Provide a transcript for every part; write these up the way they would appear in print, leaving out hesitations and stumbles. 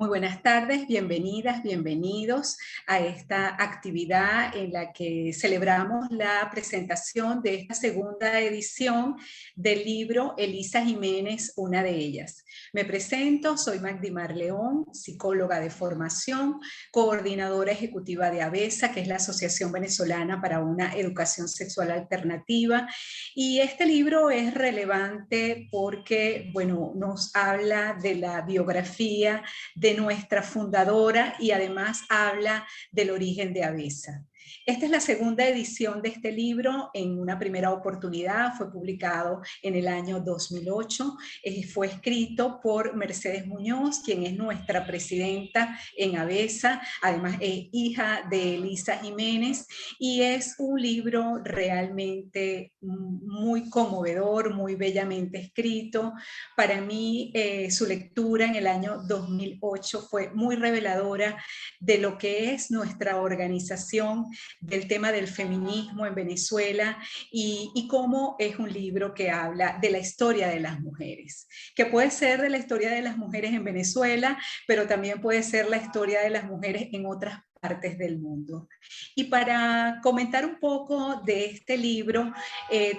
Muy buenas tardes, bienvenidas, bienvenidos a esta actividad en la que celebramos la presentación de esta segunda edición del libro Elisa Jiménez, una de ellas. Me presento, soy Magdimar León, psicóloga de formación, coordinadora ejecutiva de AVESA, que es la Asociación Venezolana para una Educación Sexual Alternativa. Y este libro es relevante porque, bueno, nos habla de la biografía de nuestra fundadora y además habla del origen de AVESA. Esta es la segunda edición de este libro. En una primera oportunidad fue publicado en el año 2008. Fue escrito por Mercedes Muñoz, quien es nuestra presidenta en AVESA. Además es hija de Elisa Jiménez y es un libro realmente muy conmovedor, muy bellamente escrito. Para mí, su lectura en el año 2008 fue muy reveladora de lo que es nuestra organización, del tema del feminismo en Venezuela y cómo es un libro que habla de la historia de las mujeres, que puede ser de la historia de las mujeres en Venezuela, pero también puede ser la historia de las mujeres en otras partes del mundo. Y para comentar un poco de este libro,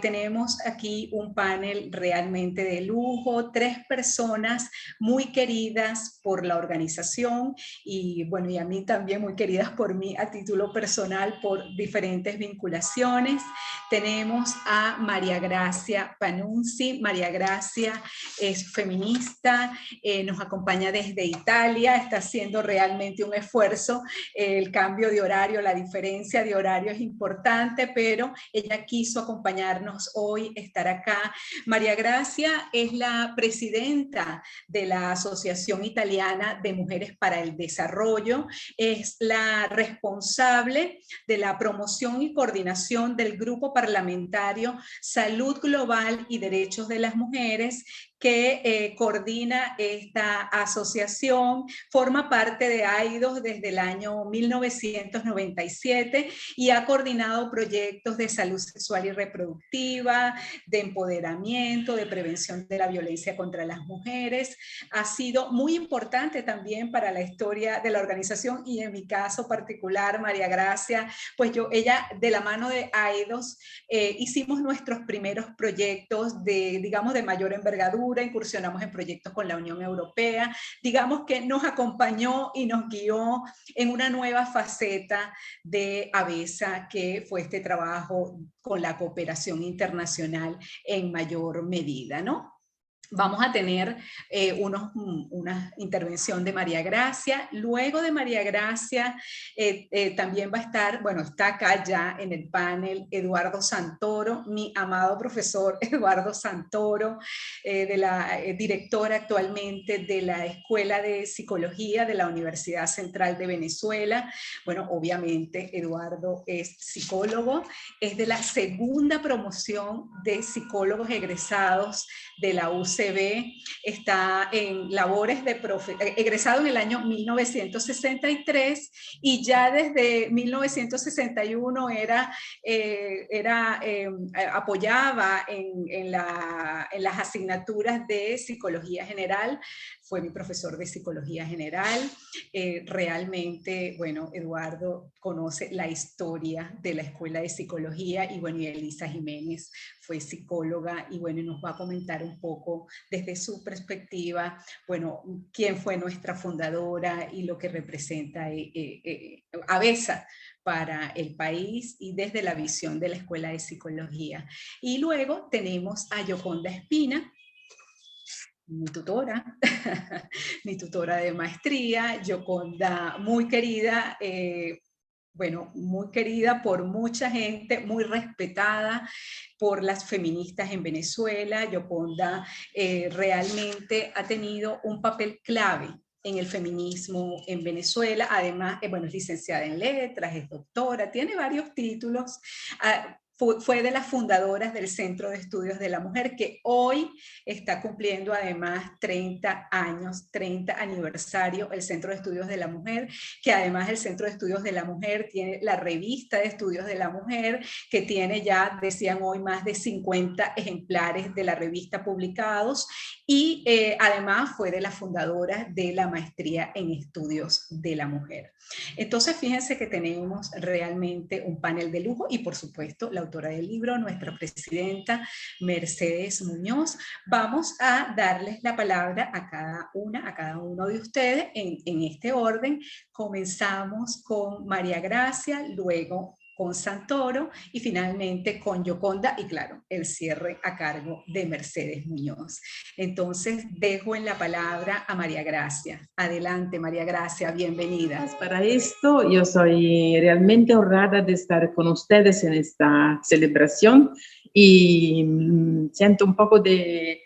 tenemos aquí un panel realmente de lujo, 3 personas muy queridas por la organización y bueno, y a mí también muy queridas por mí a título personal por diferentes vinculaciones. Tenemos a María Gracia Panunzi. María Gracia es feminista, nos acompaña desde Italia, está haciendo realmente un esfuerzo. El cambio de horario, la diferencia de horario es importante, pero ella quiso acompañarnos hoy, estar acá. María Gracia es la presidenta de la Asociación Italiana de Mujeres para el Desarrollo, es la responsable de la promoción y coordinación del Grupo Parlamentario Salud Global y Derechos de las Mujeres, que coordina esta asociación, forma parte de AIDOS desde el año 1997 y ha coordinado proyectos de salud sexual y reproductiva, de empoderamiento, de prevención de la violencia contra las mujeres. Ha sido muy importante también para la historia de la organización y en mi caso particular, María Gracia, pues ella de la mano de AIDOS hicimos nuestros primeros proyectos de, digamos, de mayor envergadura, incursionamos en proyectos con la Unión Europea, digamos que nos acompañó y nos guió en una nueva faceta de AVESA, que fue este trabajo con la cooperación internacional en mayor medida, ¿no? Vamos a tener una intervención de María Gracia. Luego de María Gracia también va a estar, bueno, está acá ya en el panel Eduardo Santoro, mi amado profesor Eduardo Santoro, de la directora actualmente de la Escuela de Psicología de la Universidad Central de Venezuela. Bueno, obviamente Eduardo es psicólogo, es de la segunda promoción de psicólogos egresados de la UCB, está en labores de egresado en el año 1963 y ya desde 1961 apoyaba en las asignaturas de psicología general, fue mi profesor de psicología general. Realmente, bueno, Eduardo conoce la historia de la Escuela de Psicología y bueno, y Elisa Jiménez fue psicóloga y bueno, nos va a comentar un poco desde su perspectiva, bueno, quién fue nuestra fundadora y lo que representa AVESA para el país y desde la visión de la Escuela de Psicología. Y luego tenemos a Yoconda Espina, mi tutora, mi tutora de maestría, Yoconda, muy querida, bueno, muy querida por mucha gente, muy respetada por las feministas en Venezuela. Yoconda realmente ha tenido un papel clave en el feminismo en Venezuela. Además, bueno, es licenciada en letras, es doctora, tiene varios títulos. fue de las fundadoras del Centro de Estudios de la Mujer, que hoy está cumpliendo además 30 años, 30 aniversario, el Centro de Estudios de la Mujer, que además el Centro de Estudios de la Mujer tiene la revista de Estudios de la Mujer, que tiene ya, decían hoy, más de 50 ejemplares de la revista publicados, y además fue de las fundadoras de la Maestría en Estudios de la Mujer. Entonces, fíjense que tenemos realmente un panel de lujo y, por supuesto, la autora del libro, nuestra presidenta Mercedes Muñoz. Vamos a darles la palabra a cada uno de ustedes en este orden. Comenzamos con María Gracia, luego con Santoro y finalmente con Yoconda y claro, el cierre a cargo de Mercedes Muñoz. Entonces dejo en la palabra a María Gracia. Adelante, María Gracia, bienvenida. Para esto, yo soy realmente honrada de estar con ustedes en esta celebración y siento un poco de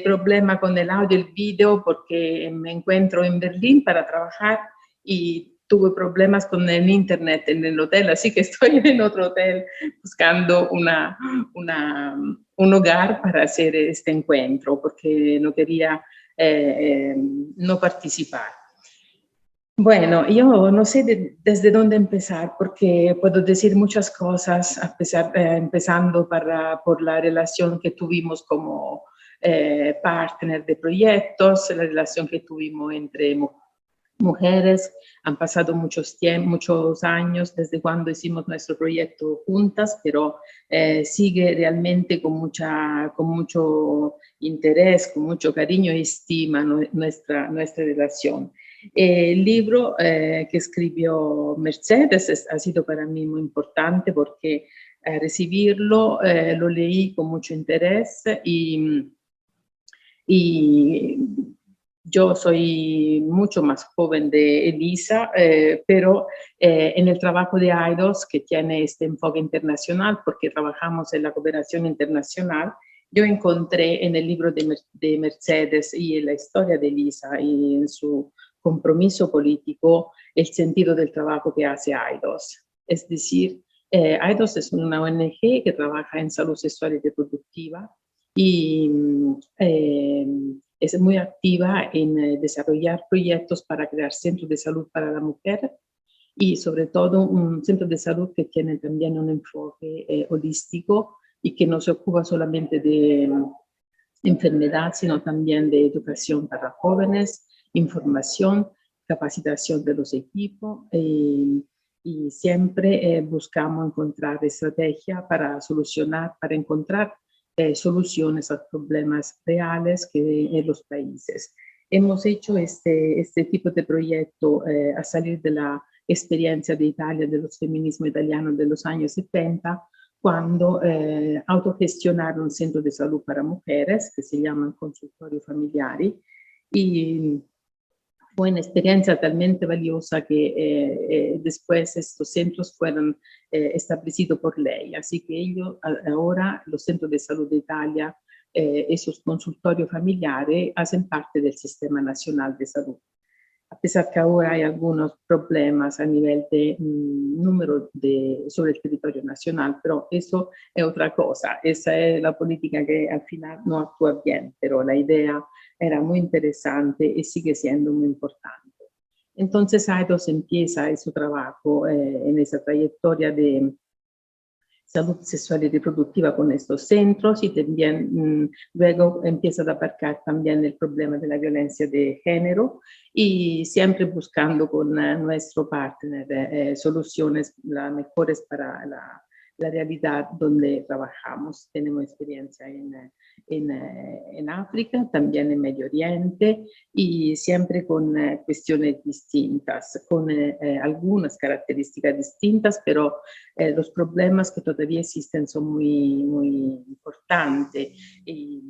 problema con el audio y el video porque me encuentro en Berlín para trabajar y tuve problemas con el internet en el hotel, así que estoy en otro hotel buscando un hogar para hacer este encuentro porque no quería no participar. Bueno, yo no sé desde dónde empezar porque puedo decir muchas cosas, empezando por la relación que tuvimos como partner de proyectos, la relación que tuvimos entre mujeres. Han pasado muchos años desde cuando hicimos nuestro proyecto juntas, pero sigue realmente con mucho interés, con mucho cariño y estima nuestra relación. El libro que escribió Mercedes ha sido para mí muy importante porque recibirlo lo leí con mucho interés y yo soy mucho más joven de Elisa, pero en el trabajo de AIDOS, que tiene este enfoque internacional, porque trabajamos en la cooperación internacional, yo encontré en el libro de Mercedes y en la historia de Elisa y en su compromiso político el sentido del trabajo que hace AIDOS. Es decir, AIDOS es una ONG que trabaja en salud sexual y reproductiva y es muy activa en desarrollar proyectos para crear centros de salud para la mujer y sobre todo un centro de salud que tiene también un enfoque holístico y que no se ocupa solamente de enfermedad, sino también de educación para jóvenes, información, capacitación de los equipos y siempre buscamos encontrar estrategias para solucionar, para encontrar soluciones a problemas reales que en los países. Hemos hecho este tipo de proyecto a salir de la experiencia de Italia, de los feminismos italianos de los años 70, cuando autogestionaron un centro de salud para mujeres que se llaman consultorios familiares y fue una experiencia talmente valiosa que después estos centros fueron establecidos por ley. Así que ellos, ahora los centros de salud de Italia, esos consultorios familiares, hacen parte del Sistema Nacional de Salud. A pesar que ahora hay algunos problemas a nivel de número sobre el territorio nacional, pero eso es otra cosa. Esa es la política que al final no actúa bien, pero la idea era muy interesante y sigue siendo muy importante. Entonces, AIDOS empieza su trabajo en esa trayectoria de salud sexual y reproductiva con estos centros y también luego empieza a abarcar también el problema de la violencia de género y siempre buscando con nuestro partner soluciones las mejores para la realidad donde trabajamos. Tenemos experiencia en África, también en Medio Oriente y siempre con cuestiones distintas, con algunas características distintas, pero los problemas que todavía existen son muy importantes. Y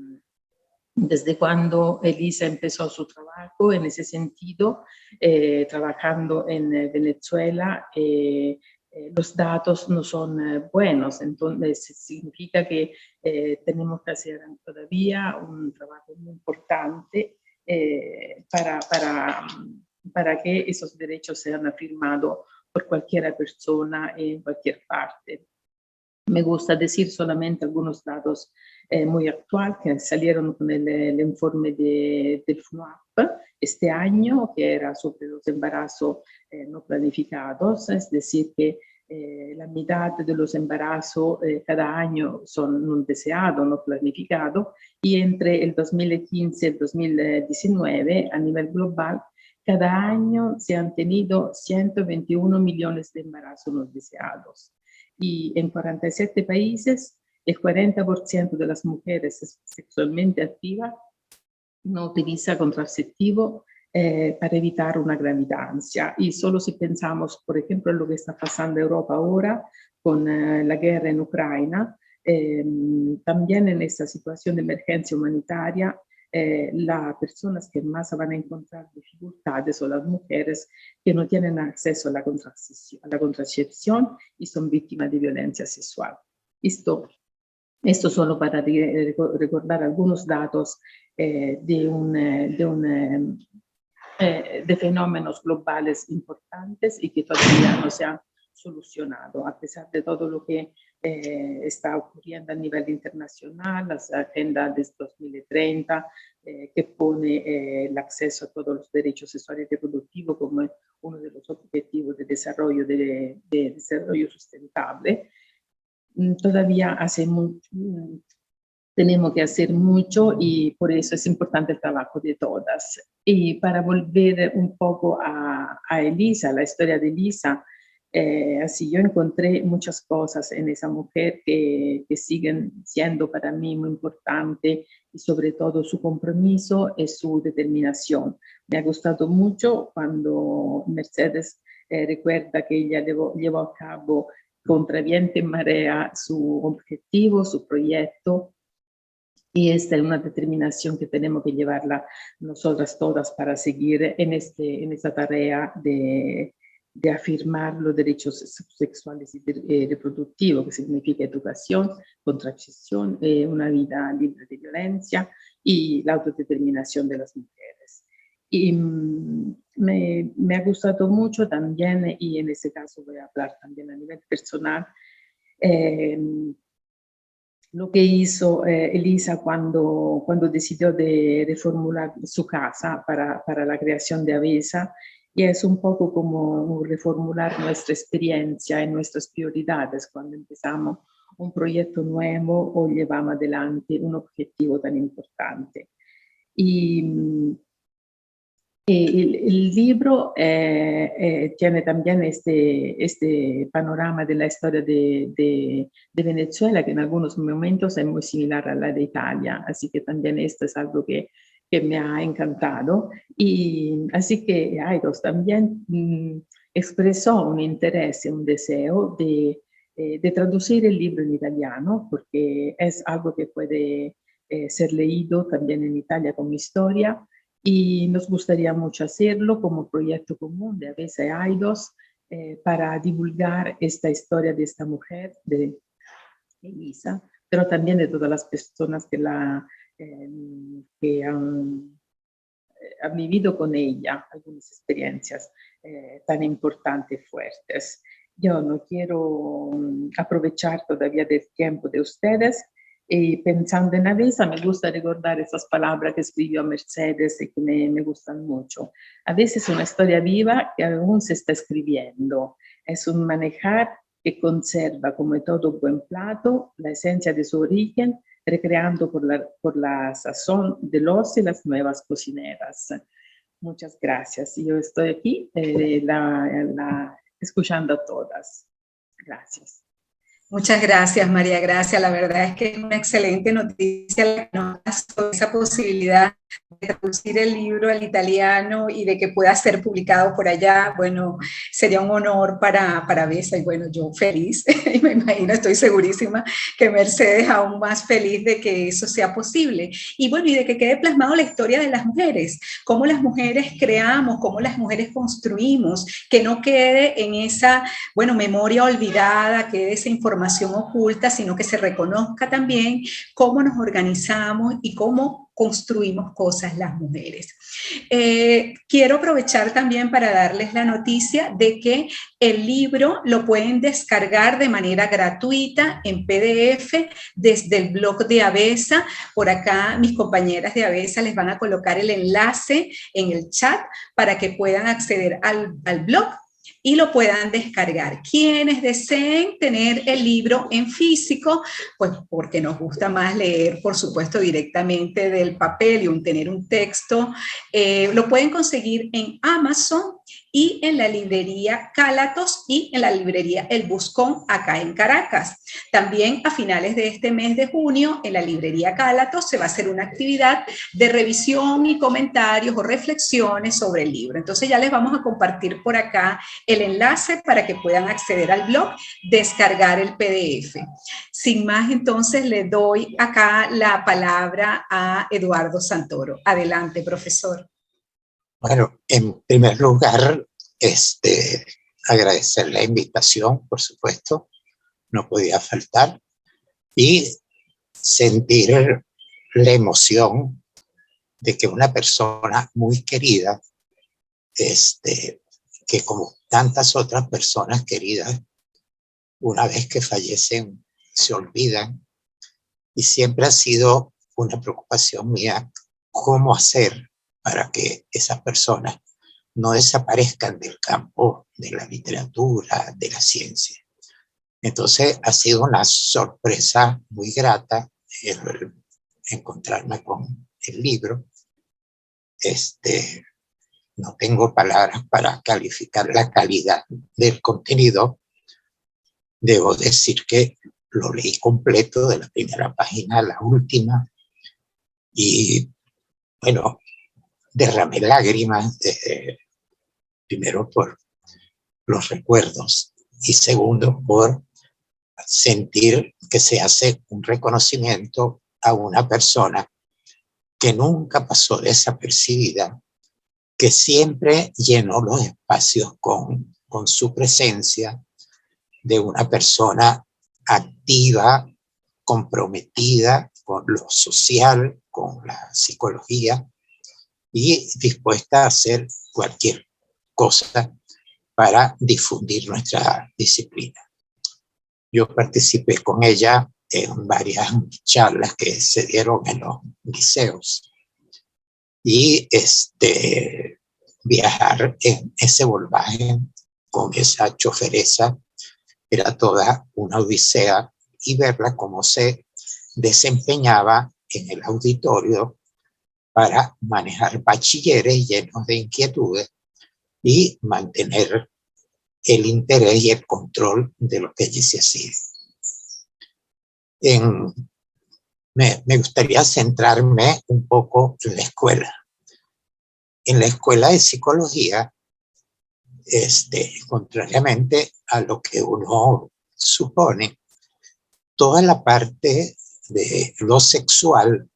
desde cuando Elisa empezó su trabajo en ese sentido, trabajando en Venezuela, los datos no son buenos, entonces significa que tenemos que hacer todavía un trabajo muy importante para que esos derechos sean afirmados por cualquier persona en cualquier parte. Me gusta decir solamente algunos datos muy actuales que salieron con el informe del FNUAP este año, que era sobre los embarazos no planificados, es decir, que la mitad de los embarazos cada año son no deseados, no planificados, y entre el 2015 y el 2019 a nivel global, cada año se han tenido 121 millones de embarazos no deseados. Y en 47 países, el 40% de las mujeres sexualmente activas no utiliza contraceptivo para evitar una gravidancia. Y solo si pensamos, por ejemplo, en lo que está pasando en Europa ahora con la guerra en Ucrania, también en esta situación de emergencia humanitaria, las personas que más van a encontrar dificultades son las mujeres que no tienen acceso a la contracepción y son víctimas de violencia sexual. Esto solo para recordar algunos datos de fenómenos globales importantes y que todavía no se han solucionado, a pesar de todo lo que está ocurriendo a nivel internacional, la Agenda de 2030, que pone el acceso a todos los derechos sexuales y reproductivos como uno de los objetivos de desarrollo sustentable. Todavía tenemos que hacer mucho y por eso es importante el trabajo de todas. Y para volver un poco a Elisa, la historia de Elisa, así yo encontré muchas cosas en esa mujer que siguen siendo para mí muy importantes y sobre todo su compromiso y su determinación. Me ha gustado mucho cuando Mercedes recuerda que ella llevó a cabo contra viento y marea su objetivo, su proyecto. Y esta es una determinación que tenemos que llevarla nosotras todas para seguir en esta tarea de afirmar los derechos sexuales y reproductivos, que significa educación, contracepción, una vida libre de violencia y la autodeterminación de las mujeres. Y me ha gustado mucho también, y en este caso voy a hablar también a nivel personal, lo que hizo Elisa cuando decidió de reformular su casa para la creación de Avesa, y es un poco como reformular nuestra experiencia y nuestras prioridades cuando empezamos un proyecto nuevo o llevamos adelante un objetivo tan importante. Y el libro tiene también este panorama de la historia de Venezuela, que en algunos momentos es muy similar a la de Italia, así que también esto es algo que me ha encantado. Y así que Aidos también expresó un interés y un deseo de traducir el libro en italiano, porque es algo que puede ser leído también en Italia como historia. Y nos gustaría mucho hacerlo como proyecto común de Avesa y Aidos para divulgar esta historia de esta mujer, de Elisa, pero también de todas las personas que han vivido con ella algunas experiencias tan importantes y fuertes. Yo no quiero aprovechar todavía del tiempo de ustedes. Y pensando en Avesa, me gusta recordar esas palabras que escribió Mercedes y que me gustan mucho. Avesa es una historia viva que aún se está escribiendo. Es un manejar que conserva, como todo buen plato, la esencia de su origen, recreando por la sazón de los y las nuevas cocineras. Muchas gracias. Yo estoy aquí escuchando a todas. Gracias. Muchas gracias, María Gracia. La verdad es que es una excelente noticia esa posibilidad de traducir el libro al italiano y de que pueda ser publicado por allá. Bueno, sería un honor para Avesa y bueno, yo feliz, y me imagino, estoy segurísima que Mercedes aún más feliz de que eso sea posible. Y bueno, y de que quede plasmado la historia de las mujeres, cómo las mujeres creamos, cómo las mujeres construimos, que no quede en esa, bueno, memoria olvidada, que esa información oculta, sino que se reconozca también cómo nos organizamos y cómo construimos cosas las mujeres. Quiero aprovechar también para darles la noticia de que el libro lo pueden descargar de manera gratuita en PDF desde el blog de ABESA. Por acá mis compañeras de ABESA les van a colocar el enlace en el chat para que puedan acceder al blog y lo puedan descargar. Quienes deseen tener el libro en físico, pues porque nos gusta más leer, por supuesto, directamente del papel y tener un texto, lo pueden conseguir en Amazon y en la librería Cálatos y en la librería El Buscón acá en Caracas. También a finales de este mes de junio en la librería Cálatos se va a hacer una actividad de revisión y comentarios o reflexiones sobre el libro. Entonces ya les vamos a compartir por acá el enlace para que puedan acceder al blog, descargar el PDF. Sin más, entonces le doy acá la palabra a Eduardo Santoro. Adelante, profesor. Bueno, en primer lugar, agradecer la invitación, por supuesto, no podía faltar, y sentir la emoción de que una persona muy querida, que como tantas otras personas queridas, una vez que fallecen, se olvidan, y siempre ha sido una preocupación mía cómo hacer para que esas personas no desaparezcan del campo de la literatura, de la ciencia. Entonces ha sido una sorpresa muy grata el encontrarme con el libro. No tengo palabras para calificar la calidad del contenido. Debo decir que lo leí completo de la primera página a la última y, bueno, derramé lágrimas, primero por los recuerdos y segundo por sentir que se hace un reconocimiento a una persona que nunca pasó desapercibida, que siempre llenó los espacios con su presencia, de una persona activa, comprometida con lo social, con la psicología y dispuesta a hacer cualquier cosa para difundir nuestra disciplina. Yo participé con ella en varias charlas que se dieron en los liceos y viajar en ese Volkswagen con esa choferesa era toda una odisea, y verla cómo se desempeñaba en el auditorio para manejar bachilleres llenos de inquietudes y mantener el interés y el control de lo que allí se hacía. Me gustaría centrarme un poco en la escuela. En la escuela de psicología, contrariamente a lo que uno supone, toda la parte de lo sexual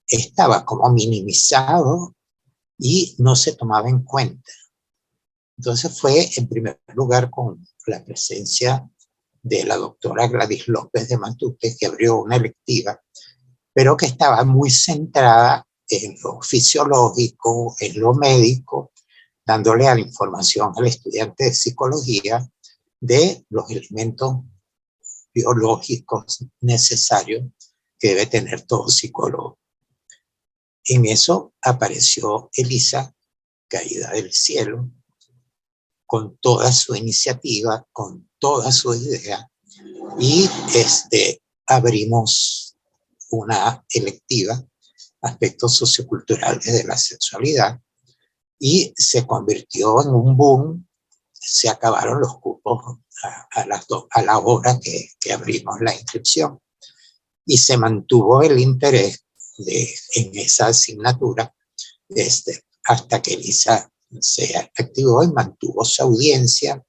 estaba como minimizado y no se tomaba en cuenta. Entonces fue en primer lugar con la presencia de la doctora Gladys López de Matute, que abrió una electiva, pero que estaba muy centrada en lo fisiológico, en lo médico, dándole a la información al estudiante de psicología de los elementos biológicos necesarios que debe tener todo psicólogo. En eso apareció Elisa, caída del cielo, con toda su iniciativa, con toda su idea, y abrimos una electiva, aspectos socioculturales de la sexualidad, y se convirtió en un boom. Se acabaron los cupos a la hora que abrimos la inscripción, y se mantuvo el interés en esa asignatura hasta que Elisa se activó y mantuvo su audiencia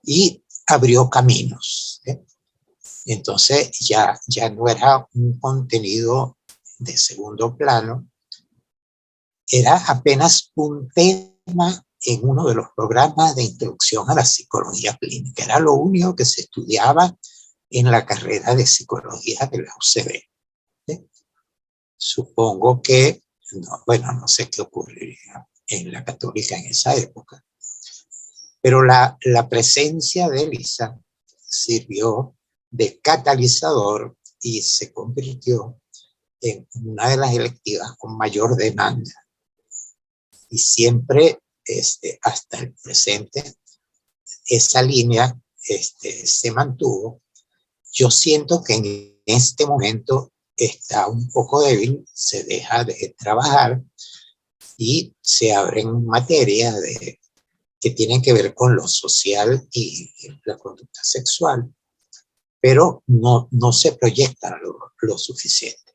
y abrió caminos. Entonces ya no era un contenido de segundo plano, era apenas un tema en uno de los programas de introducción a la psicología clínica. Era lo único que se estudiaba en la carrera de psicología de la UCB. supongo que, no, bueno, no sé qué ocurriría en la católica en esa época, pero la presencia de Elisa sirvió de catalizador y se convirtió en una de las electivas con mayor demanda. Y siempre, hasta el presente, esa línea se mantuvo. Yo siento que en este momento está un poco débil, se deja de trabajar y se abren materias que tienen que ver con lo social y la conducta sexual, pero no se proyecta lo suficiente.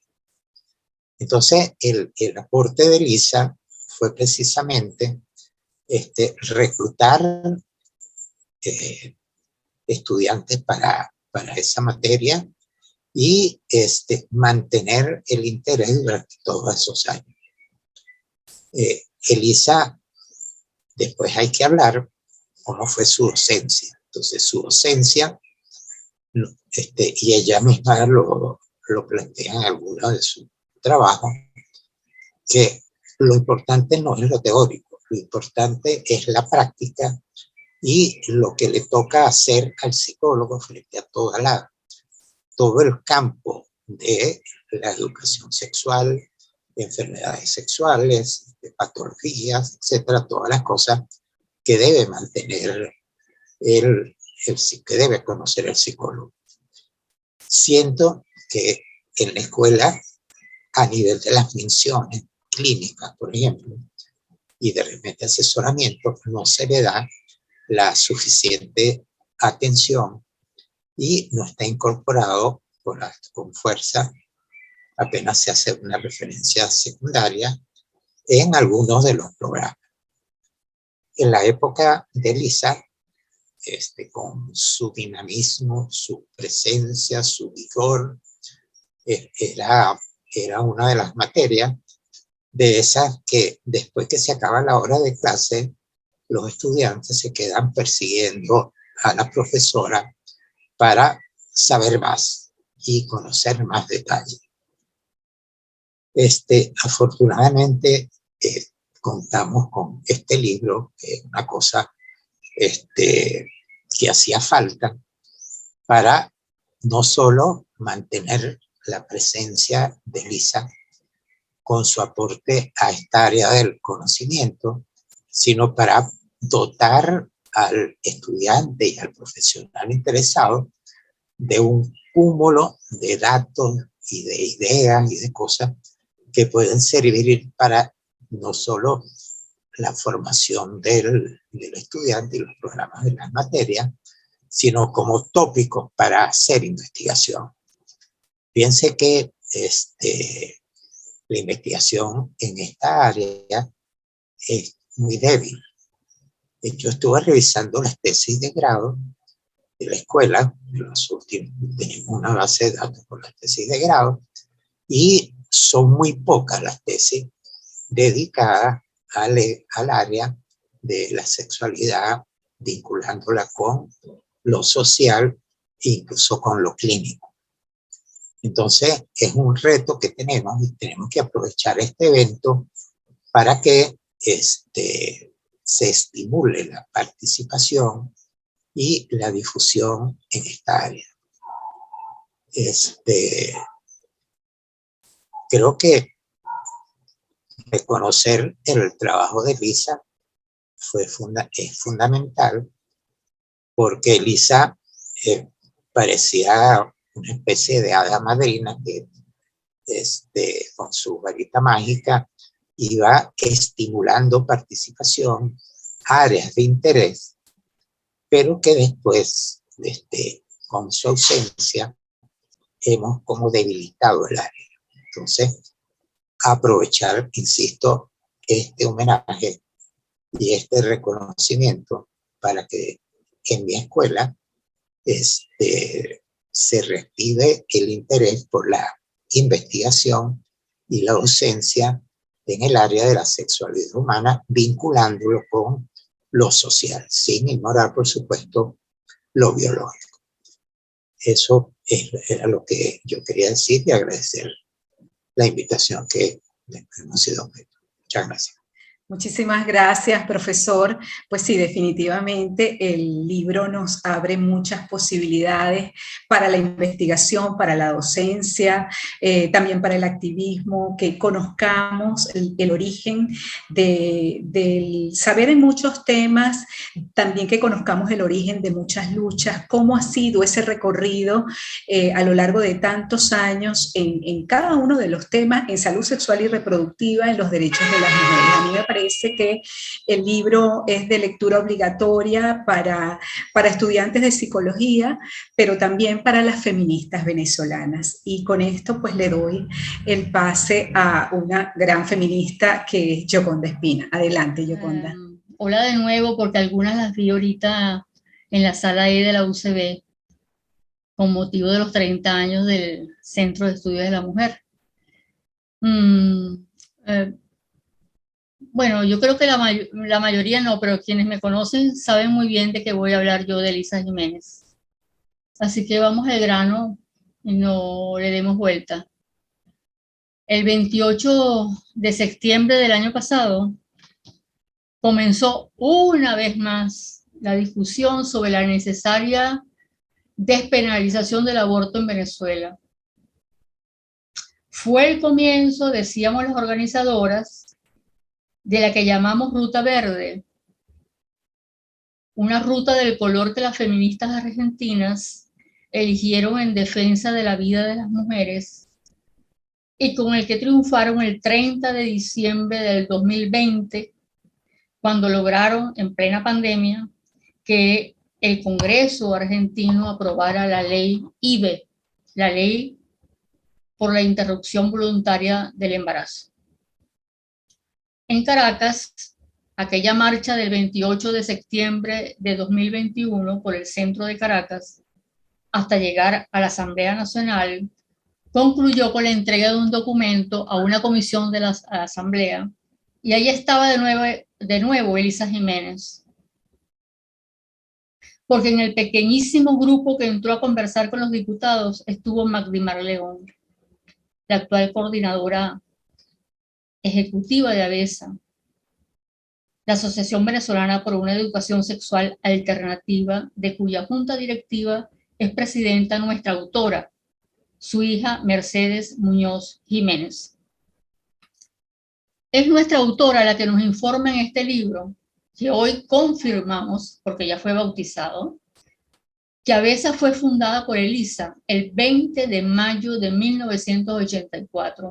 Entonces, el aporte de Elisa fue precisamente reclutar estudiantes para esa materia y mantener el interés durante todos esos años. Elisa, después hay que hablar cómo fue su docencia. Entonces, su docencia, y ella misma lo plantea en algunos de sus trabajos, que lo importante no es lo teórico, lo importante es la práctica y lo que le toca hacer al psicólogo frente a todo el campo de la educación sexual, de enfermedades sexuales, de patologías, etcétera, todas las cosas que debe mantener que debe conocer el psicólogo. Siento que en la escuela, a nivel de las menciones clínicas, por ejemplo, y de repente asesoramiento, no se le da la suficiente atención y no está incorporado con fuerza, apenas se hace una referencia secundaria en algunos de los programas. En la época de Elisa, con su dinamismo, su presencia, su vigor, era una de las materias de esas que después que se acaba la hora de clase, los estudiantes se quedan persiguiendo a la profesora para saber más y conocer más detalles. Afortunadamente, contamos con este libro, que es una cosa que hacía falta para no solo mantener la presencia de Elisa con su aporte a esta área del conocimiento, sino para dotar al estudiante y al profesional interesado de un cúmulo de datos y de ideas y de cosas que pueden servir para no solo la formación del estudiante y los programas de las materias, sino como tópicos para hacer investigación. Piense que la investigación en esta área es muy débil. Yo estuve revisando las tesis de grado de la escuela, tenemos una base de datos con las tesis de grado, y son muy pocas las tesis dedicadas al área de la sexualidad, vinculándola con lo social e incluso con lo clínico. Entonces, es un reto que tenemos y tenemos que aprovechar este evento para que se estimule la participación y la difusión en esta área. Creo que reconocer el trabajo de Elisa es fundamental, porque Elisa parecía una especie de hada madrina que con su varita mágica iba estimulando participación, áreas de interés, pero que después, con su ausencia, hemos como debilitado el área. Entonces, aprovechar, insisto, este homenaje y este reconocimiento para que en mi escuela se reactive el interés por la investigación y la docencia en el área de la sexualidad humana, vinculándolo con lo social, sin ignorar, por supuesto, lo biológico. Eso era lo que yo quería decir y agradecer la invitación que hemos sido. Muchas gracias. Muchísimas gracias, profesor. Pues sí, definitivamente el libro nos abre muchas posibilidades para la investigación, para la docencia, también para el activismo, que conozcamos el origen del saber en muchos temas, también que conozcamos el origen de muchas luchas, cómo ha sido ese recorrido a lo largo de tantos años en cada uno de los temas, en salud sexual y reproductiva, en los derechos de las mujeres. A mí me parece que el libro es de lectura obligatoria para estudiantes de psicología, pero también para las feministas venezolanas. Y con esto pues le doy el pase a una gran feminista que es Yoconda Espina. Adelante, Yoconda. Hola de nuevo, porque algunas las vi ahorita en la sala E de la UCB con motivo de los 30 años del Centro de Estudios de la Mujer. Bueno, yo creo que la mayoría no, pero quienes me conocen saben muy bien de qué voy a hablar yo de Elisa Jiménez. Así que vamos al grano y no le demos vuelta. El 28 de septiembre del año pasado comenzó una vez más la discusión sobre la necesaria despenalización del aborto en Venezuela. Fue el comienzo, decíamos las organizadoras, de la que llamamos Ruta Verde, una ruta del color que las feministas argentinas eligieron en defensa de la vida de las mujeres y con el que triunfaron el 30 de diciembre del 2020, cuando lograron, en plena pandemia, que el Congreso argentino aprobara la ley IVE, la ley por la interrupción voluntaria del embarazo. En Caracas, aquella marcha del 28 de septiembre de 2021 por el centro de Caracas, hasta llegar a la Asamblea Nacional, concluyó con la entrega de un documento a una comisión de la Asamblea, y ahí estaba de nuevo Elisa Jiménez. Porque en el pequeñísimo grupo que entró a conversar con los diputados estuvo Magdimar León, la actual coordinadora ejecutiva de AVESA, la Asociación Venezolana por una Educación Sexual Alternativa, de cuya junta directiva es presidenta nuestra autora, su hija Mercedes Muñoz Jiménez. Es nuestra autora la que nos informa en este libro, que hoy confirmamos, porque ya fue bautizado, que AVESA fue fundada por Elisa el 20 de mayo de 1984,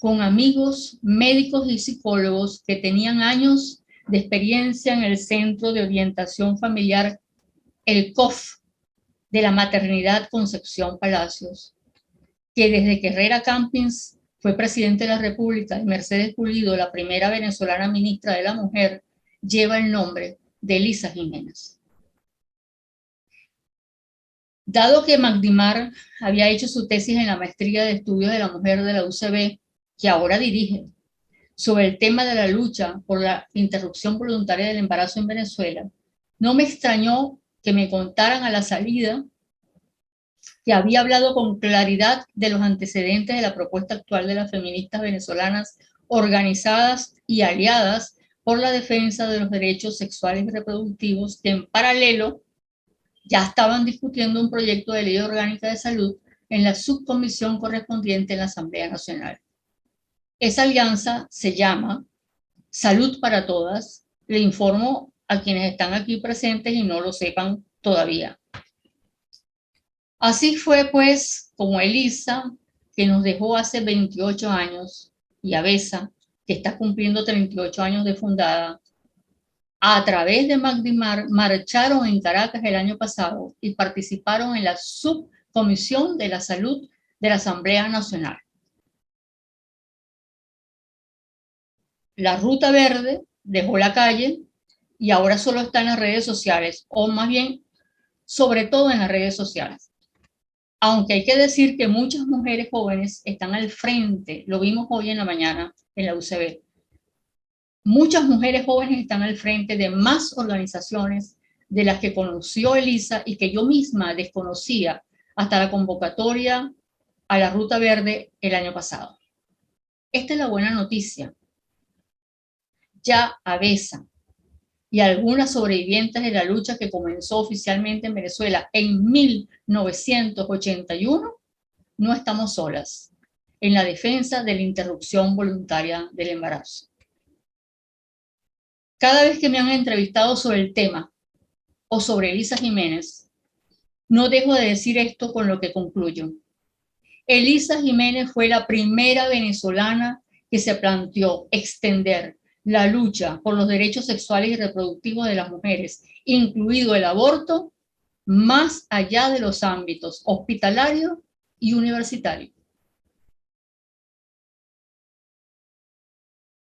con amigos, médicos y psicólogos que tenían años de experiencia en el Centro de Orientación Familiar, el COF, de la Maternidad Concepción Palacios, que desde que Herrera Campins fue presidente de la República y Mercedes Pulido, la primera venezolana ministra de la Mujer, lleva el nombre de Elisa Jiménez. Dado que Magdimar había hecho su tesis en la Maestría de Estudios de la Mujer de la UCB, que ahora dirige, sobre el tema de la lucha por la interrupción voluntaria del embarazo en Venezuela, no me extrañó que me contaran a la salida que había hablado con claridad de los antecedentes de la propuesta actual de las feministas venezolanas organizadas y aliadas por la defensa de los derechos sexuales y reproductivos, que en paralelo ya estaban discutiendo un proyecto de ley orgánica de salud en la subcomisión correspondiente en la Asamblea Nacional. Esa alianza se llama Salud para Todas. Le informo a quienes están aquí presentes y no lo sepan todavía. Así fue pues como Elisa, que nos dejó hace 28 años, y AVESA, que está cumpliendo 38 años de fundada, a través de Magdimar, marcharon en Caracas el año pasado y participaron en la subcomisión de la salud de la Asamblea Nacional. La Ruta Verde dejó la calle y ahora solo está en las redes sociales, o más bien, sobre todo en las redes sociales. Aunque hay que decir que muchas mujeres jóvenes están al frente, lo vimos hoy en la mañana en la UCB. Muchas mujeres jóvenes están al frente de más organizaciones de las que conoció Elisa y que yo misma desconocía hasta la convocatoria a la Ruta Verde el año pasado. Esta es la buena noticia. Ya Avesa y algunas sobrevivientes de la lucha que comenzó oficialmente en Venezuela en 1981, no estamos solas en la defensa de la interrupción voluntaria del embarazo. Cada vez que me han entrevistado sobre el tema o sobre Elisa Jiménez, no dejo de decir esto con lo que concluyo. Elisa Jiménez fue la primera venezolana que se planteó extender la lucha por los derechos sexuales y reproductivos de las mujeres, incluido el aborto, más allá de los ámbitos hospitalario y universitario.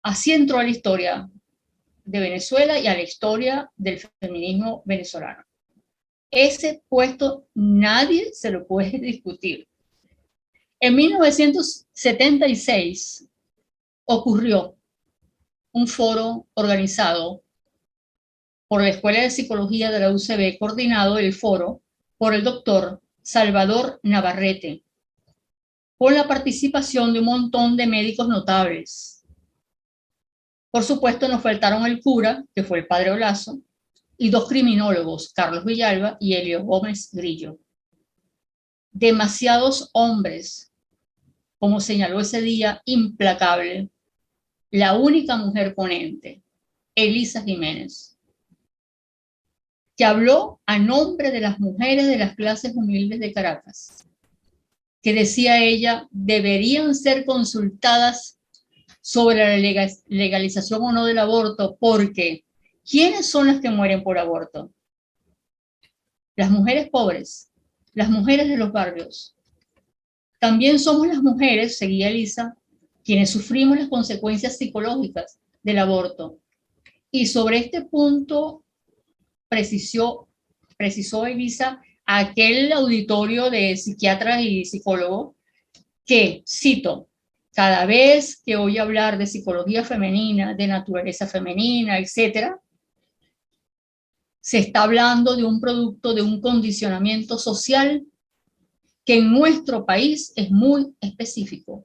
Así entró a la historia de Venezuela y a la historia del feminismo venezolano. Ese puesto nadie se lo puede discutir. En 1976 ocurrió un foro organizado por la Escuela de Psicología de la UCB, coordinado el foro por el doctor Salvador Navarrete, con la participación de un montón de médicos notables. Por supuesto, nos faltaron el cura, que fue el padre Olazo, y dos criminólogos, Carlos Villalba y Elio Gómez Grillo. Demasiados hombres, como señaló ese día implacable la única mujer ponente, Elisa Jiménez, que habló a nombre de las mujeres de las clases humildes de Caracas, que decía ella, deberían ser consultadas sobre la legalización o no del aborto, porque ¿quiénes son las que mueren por aborto? Las mujeres pobres, las mujeres de los barrios. También somos las mujeres, seguía Elisa, quienes sufrimos las consecuencias psicológicas del aborto. Y sobre este punto precisó Elisa a aquel auditorio de psiquiatras y psicólogos que, cito, cada vez que oye hablar de psicología femenina, de naturaleza femenina, etc., se está hablando de un producto de un condicionamiento social que en nuestro país es muy específico.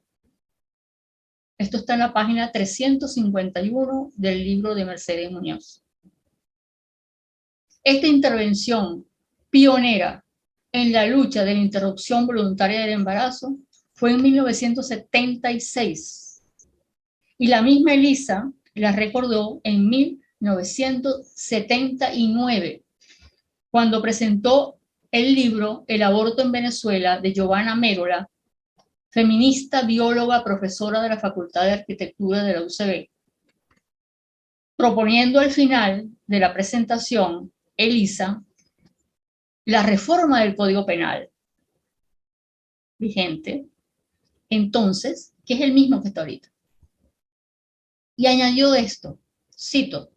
Esto está en la página 351 del libro de Mercedes Muñoz. Esta intervención pionera en la lucha de la interrupción voluntaria del embarazo fue en 1976. Y la misma Elisa la recordó en 1979, cuando presentó el libro El aborto en Venezuela de Giovanna Merola, feminista, bióloga, profesora de la Facultad de Arquitectura de la UCB, proponiendo al final de la presentación, Elisa, la reforma del Código Penal vigente, entonces, que es el mismo que está ahorita. Y añadió esto, cito,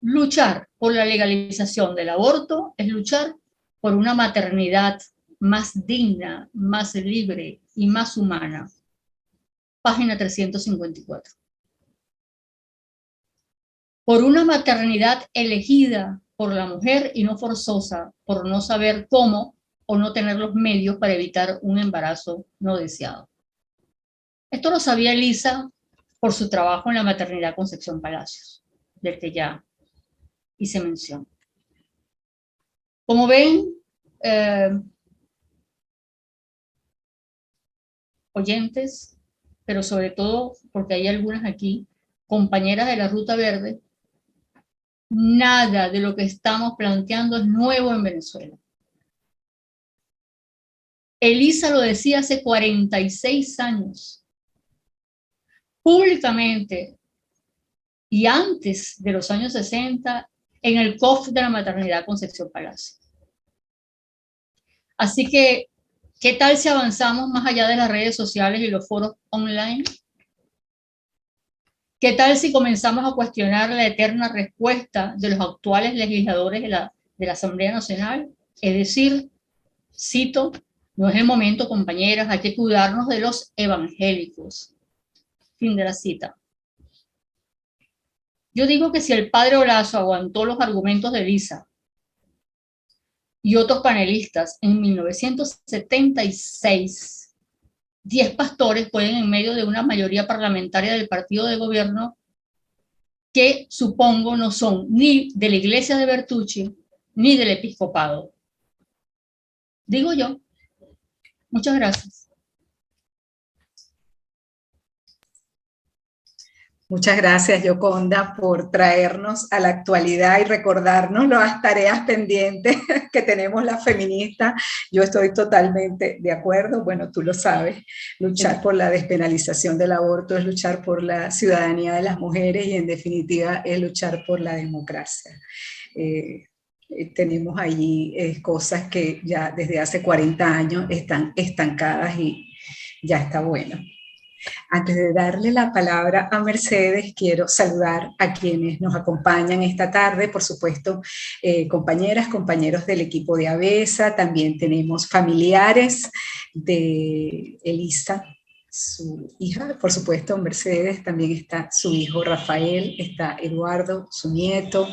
luchar por la legalización del aborto es luchar por una maternidad más digna, más libre y más humana. Página 354. Por una maternidad elegida por la mujer y no forzosa, por no saber cómo o no tener los medios para evitar un embarazo no deseado. Esto lo sabía Elisa por su trabajo en la maternidad Concepción Palacios, del que ya hice mención. Como ven, oyentes, pero sobre todo porque hay algunas aquí, compañeras de la Ruta Verde, nada de lo que estamos planteando es nuevo en Venezuela. Elisa lo decía hace 46 años, públicamente, y antes de los años 60, en el COF de la maternidad Concepción Palacio. Así que, ¿qué tal si avanzamos más allá de las redes sociales y los foros online? ¿Qué tal si comenzamos a cuestionar la eterna respuesta de los actuales legisladores de la Asamblea Nacional? Es decir, cito, no es el momento, compañeras, hay que cuidarnos de los evangélicos. Fin de la cita. Yo digo que si el padre Olazo aguantó los argumentos de Elisa y otros panelistas en 1976, 10 pastores pueden, en medio de una mayoría parlamentaria del partido de gobierno, que supongo no son ni de la iglesia de Bertucci, ni del episcopado. Digo yo. Muchas gracias. Muchas gracias, Yoconda, por traernos a la actualidad y recordarnos las tareas pendientes que tenemos las feministas. Yo estoy totalmente de acuerdo, bueno, tú lo sabes, luchar por la despenalización del aborto es luchar por la ciudadanía de las mujeres y en definitiva es luchar por la democracia. Tenemos allí cosas que ya desde hace 40 años están estancadas y ya está bueno. Antes de darle la palabra a Mercedes, quiero saludar a quienes nos acompañan esta tarde, por supuesto, compañeras, compañeros del equipo de ABESA, también tenemos familiares de Elisa, su hija, por supuesto, Mercedes, también está su hijo Rafael, está Eduardo, su nieto,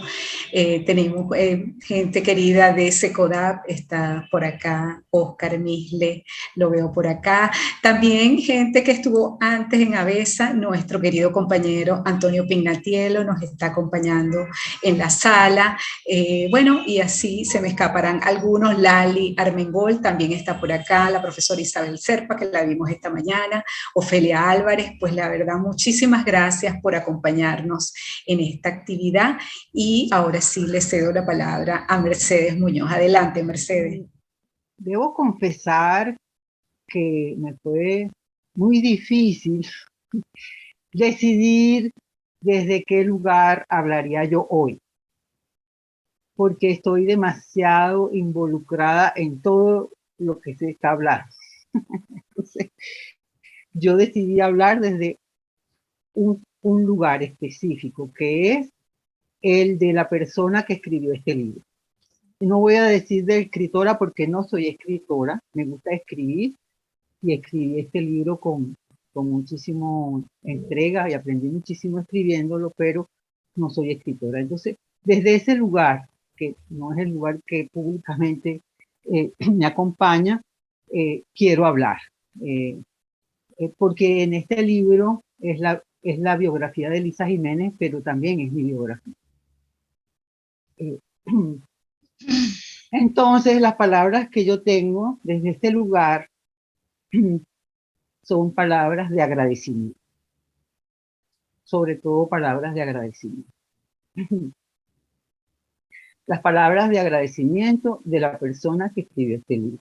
tenemos gente querida de SECODAP, está por acá Oscar Misle, lo veo por acá, también gente que estuvo antes en ABESA, nuestro querido compañero Antonio Pignatielo nos está acompañando en la sala, bueno, y así se me escaparán algunos, Lali Armengol también está por acá, la profesora Isabel Serpa, que la vimos esta mañana, Ofelia Álvarez, pues la verdad, muchísimas gracias por acompañarnos en esta actividad y ahora sí le cedo la palabra a Mercedes Muñoz. Adelante, Mercedes. Debo confesar que me fue muy difícil decidir desde qué lugar hablaría yo hoy, porque estoy demasiado involucrada en todo lo que se está hablando. Entonces, yo decidí hablar desde un lugar específico, que es el de la persona que escribió este libro. No voy a decir de escritora porque no soy escritora, me gusta escribir y escribí este libro con muchísimo entrega y aprendí muchísimo escribiéndolo, pero no soy escritora. Entonces, desde ese lugar, que no es el lugar que públicamente me acompaña, quiero hablar. Porque en este libro es la biografía de Elisa Jiménez, pero también es mi biografía. Entonces, las palabras que yo tengo desde este lugar son palabras de agradecimiento, sobre todo palabras de agradecimiento. Las palabras de agradecimiento de la persona que escribió este libro.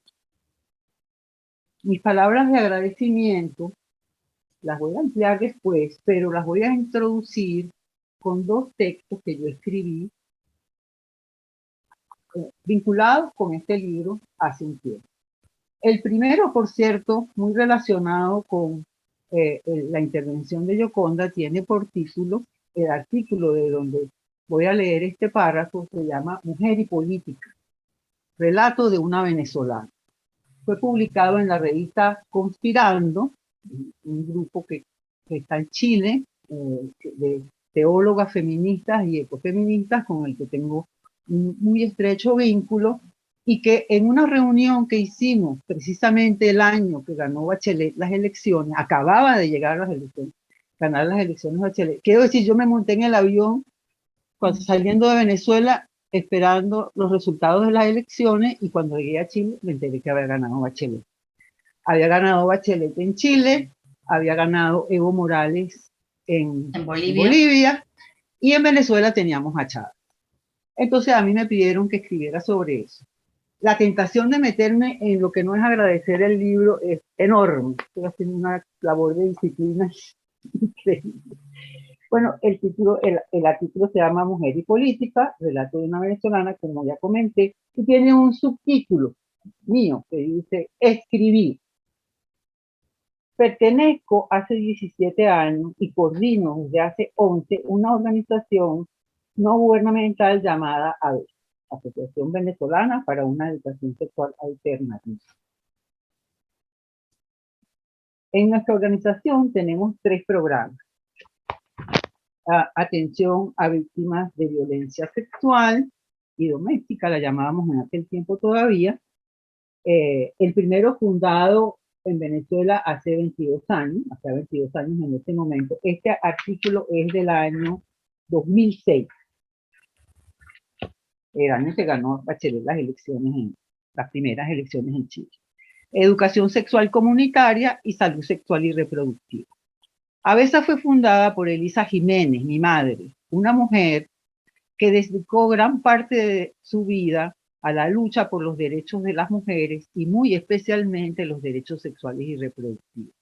Mis palabras de agradecimiento las voy a ampliar después, pero las voy a introducir con dos textos que yo escribí vinculados con este libro hace un tiempo. El primero, por cierto, muy relacionado con la intervención de Yoconda, tiene por título el artículo de donde voy a leer este párrafo, se llama Mujer y Política, relato de una venezolana. Fue publicado en la revista Conspirando, un grupo que está en Chile, de teólogas feministas y ecofeministas con el que tengo un muy estrecho vínculo, y que en una reunión que hicimos precisamente el año que ganó Bachelet las elecciones, acababa de llegar las elecciones, ganar las elecciones Bachelet. Quiero decir, yo me monté en el avión saliendo de Venezuela esperando los resultados de las elecciones y cuando llegué a Chile me enteré que había ganado Bachelet. Había ganado Bachelet en Chile, había ganado Evo Morales en Bolivia y en Venezuela teníamos a Chávez. Entonces a mí me pidieron que escribiera sobre eso. La tentación de meterme en lo que no es agradecer el libro es enorme. Estoy haciendo una labor de disciplina increíble. Bueno, el artículo se llama Mujer y Política, relato de una venezolana, como ya comenté, y tiene un subtítulo mío que dice Escribir. Pertenezco hace 17 años y coordino desde hace 11 una organización no gubernamental llamada ABESA, Asociación Venezolana para una Educación Sexual Alternativa. En nuestra organización tenemos 3 programas. Atención a víctimas de violencia sexual y doméstica, la llamábamos en aquel tiempo todavía. El primero fundado en Venezuela hace 22 años, hace 22 años en este momento. Este artículo es del año 2006, el año que ganó Bachelet las primeras elecciones en Chile. Educación sexual comunitaria y salud sexual y reproductiva. ABESA fue fundada por Elisa Jiménez, mi madre, una mujer que dedicó gran parte de su vida a la lucha por los derechos de las mujeres y muy especialmente los derechos sexuales y reproductivos.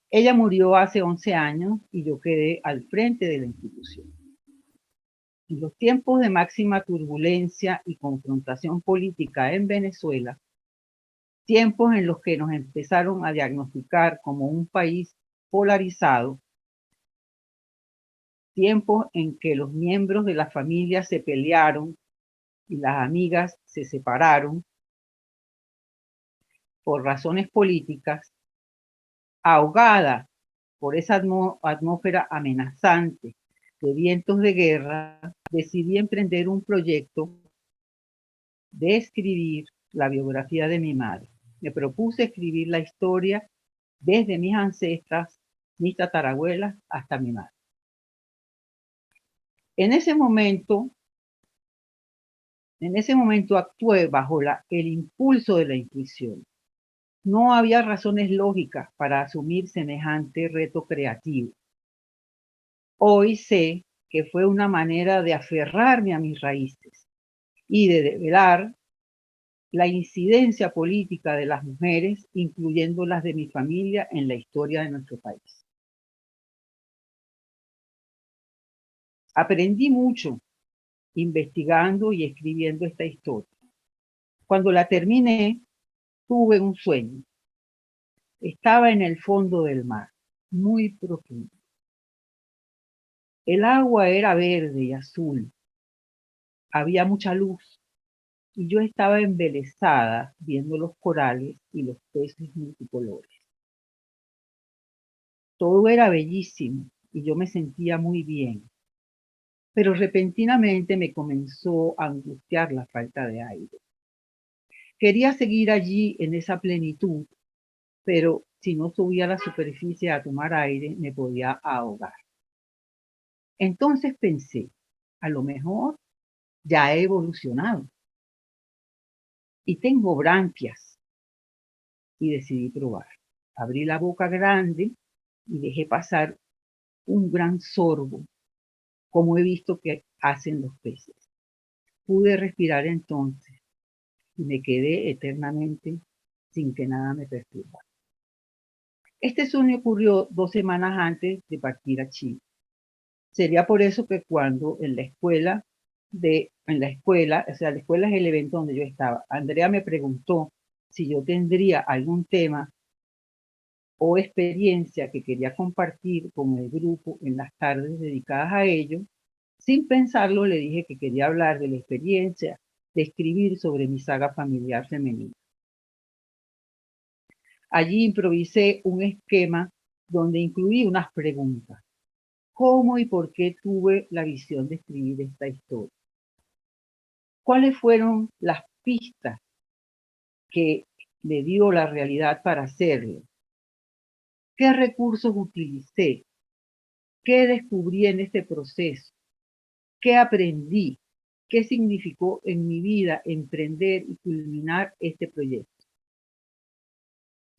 Ella murió hace 11 años y yo quedé al frente de la institución. En los tiempos de máxima turbulencia y confrontación política en Venezuela, tiempos en los que nos empezaron a diagnosticar como un país polarizado, tiempos en que los miembros de la familia se pelearon y las amigas se separaron por razones políticas, ahogada por esa atmósfera amenazante de vientos de guerra, decidí emprender un proyecto de escribir la biografía de mi madre. Me propuse escribir la historia desde mis ancestras, mis tatarabuelas, hasta mi madre. En ese momento actué bajo el impulso de la intuición. No había razones lógicas para asumir semejante reto creativo. Hoy sé que fue una manera de aferrarme a mis raíces y de develar la incidencia política de las mujeres, incluyendo las de mi familia, en la historia de nuestro país. Aprendí mucho investigando y escribiendo esta historia. Cuando la terminé, tuve un sueño. Estaba en el fondo del mar, muy profundo. El agua era verde y azul. Había mucha luz y yo estaba embelesada viendo los corales y los peces multicolores. Todo era bellísimo y yo me sentía muy bien. Pero repentinamente me comenzó a angustiar la falta de aire. Quería seguir allí en esa plenitud, pero si no subía a la superficie a tomar aire, me podía ahogar. Entonces pensé, a lo mejor ya he evolucionado y tengo branquias, y decidí probar. Abrí la boca grande y dejé pasar un gran sorbo, como he visto que hacen los peces. Pude respirar entonces y me quedé eternamente sin que nada me perturbara. Este sueño ocurrió 2 semanas antes de partir a Chile. Sería por eso que cuando la escuela es el evento donde yo estaba, Andrea me preguntó si yo tendría algún tema o experiencia que quería compartir con el grupo en las tardes dedicadas a ello. Sin pensarlo, le dije que quería hablar de la experiencia de escribir sobre mi saga familiar femenina. Allí improvisé un esquema donde incluí unas preguntas. ¿Cómo y por qué tuve la visión de escribir esta historia? ¿Cuáles fueron las pistas que me dio la realidad para hacerlo? ¿Qué recursos utilicé? ¿Qué descubrí en este proceso? ¿Qué aprendí? ¿Qué significó en mi vida emprender y culminar este proyecto?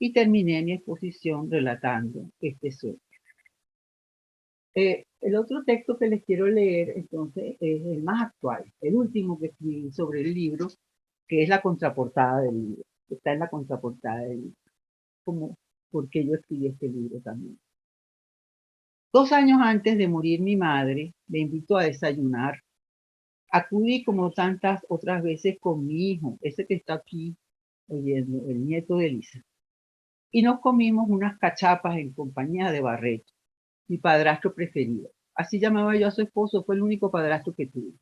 Y terminé mi exposición relatando este sueño. El otro texto que les quiero leer, entonces, es el más actual, el último que escribí sobre el libro, que es la contraportada del libro. Está en la contraportada del libro, como porque yo escribí este libro también. 2 años antes de morir mi madre, me invitó a desayunar. Acudí como tantas otras veces con mi hijo, ese que está aquí oyendo, el nieto de Elisa. Y nos comimos unas cachapas en compañía de Barreto, mi padrastro preferido. Así llamaba yo a su esposo, fue el único padrastro que tuve.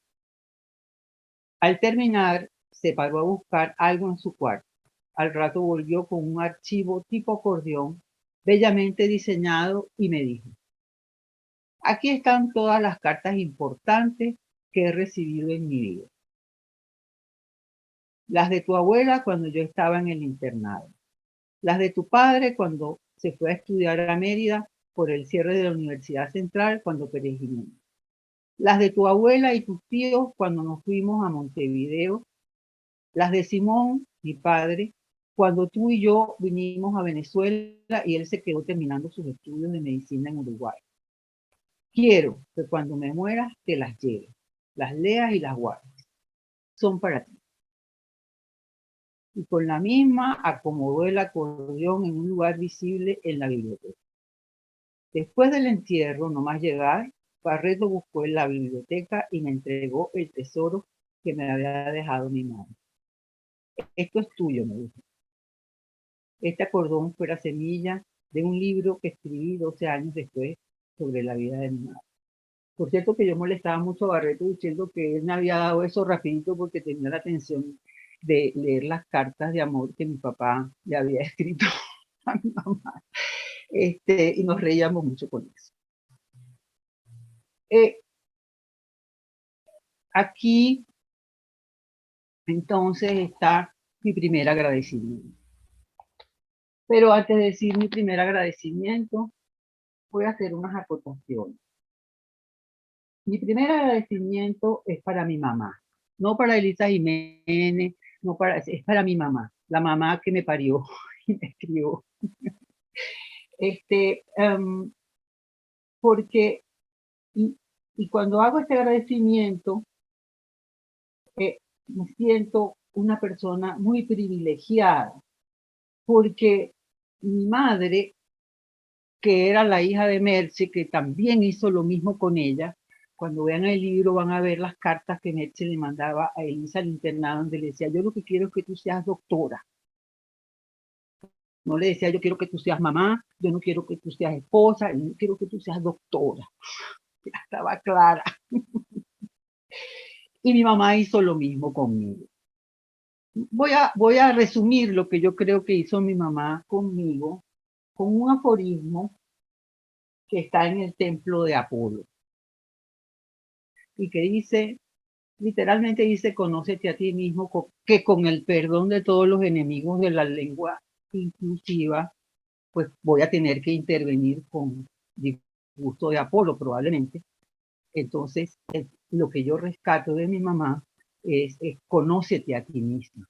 Al terminar, se paró a buscar algo en su cuarto. Al rato volvió con un archivo tipo acordeón, bellamente diseñado, y me dijo: aquí están todas las cartas importantes que he recibido en mi vida. Las de tu abuela cuando yo estaba en el internado. las de tu padre cuando se fue a estudiar a Mérida por el cierre de la Universidad Central cuando peregrinó, las de tu abuela y tus tíos cuando nos fuimos a Montevideo, las de Simón, mi padre, cuando tú y yo vinimos a Venezuela y él se quedó terminando sus estudios de medicina en Uruguay. Quiero que cuando me mueras te las lleves, las leas y las guardes. Son para ti. Y con la misma acomodó el acordeón en un lugar visible en la biblioteca. Después del entierro, nomás llegar, Barreto buscó en la biblioteca y me entregó el tesoro que me había dejado mi madre. Esto es tuyo, me dijo. Este acordón fue la semilla de un libro que escribí 12 años después sobre la vida de mi madre. Por cierto que yo molestaba mucho a Barreto diciendo que él me había dado eso rapidito porque tenía la atención de leer las cartas de amor que mi papá le había escrito a mi mamá. Y nos reíamos mucho con eso. Aquí entonces está mi primer agradecimiento. Pero antes de decir mi primer agradecimiento, voy a hacer unas acotaciones. Mi primer agradecimiento es para mi mamá, no para Elisa Jiménez, es para mi mamá, la mamá que me parió y me crió. Porque, y cuando hago este agradecimiento, me siento una persona muy privilegiada, porque mi madre, que era la hija de Merche, que también hizo lo mismo con ella, cuando vean el libro van a ver las cartas que Merche le mandaba a Elisa al internado, donde le decía, yo lo que quiero es que tú seas doctora. No le decía, yo quiero que tú seas mamá, yo no quiero que tú seas esposa, yo quiero que tú seas doctora. Ya estaba clara. Y mi mamá hizo lo mismo conmigo. Voy a resumir lo que yo creo que hizo mi mamá conmigo con un aforismo que está en el templo de Apolo y que dice, literalmente dice, conócete a ti mismo, que con el perdón de todos los enemigos de la lengua inclusiva, pues voy a tener que intervenir con disgusto de Apolo probablemente. Entonces, lo que yo rescato de mi mamá es conócete a ti misma.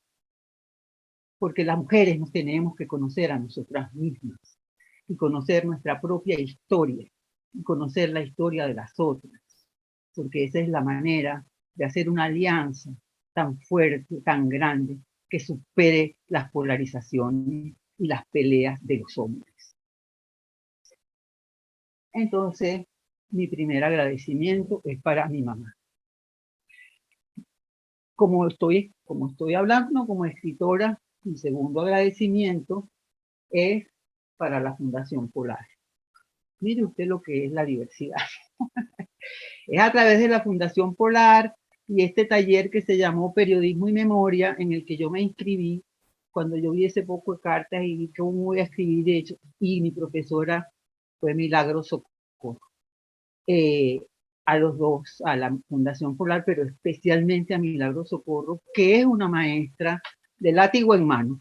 Porque las mujeres nos tenemos que conocer a nosotras mismas y conocer nuestra propia historia y conocer la historia de las otras, porque esa es la manera de hacer una alianza tan fuerte, tan grande, que supere las polarizaciones y las peleas de los hombres. Entonces, mi primer agradecimiento es para mi mamá. Como estoy hablando como escritora, mi segundo agradecimiento es para la Fundación Polar. Mire usted lo que es la diversidad. Es a través de la Fundación Polar y este taller que se llamó Periodismo y Memoria, en el que yo me inscribí cuando yo vi ese poco de cartas y vi cómo voy a escribir, de hecho, y mi profesora fue Milagro Socorro. A los dos, a la Fundación Polar, pero especialmente a Milagro Socorro, que es una maestra de látigo en mano,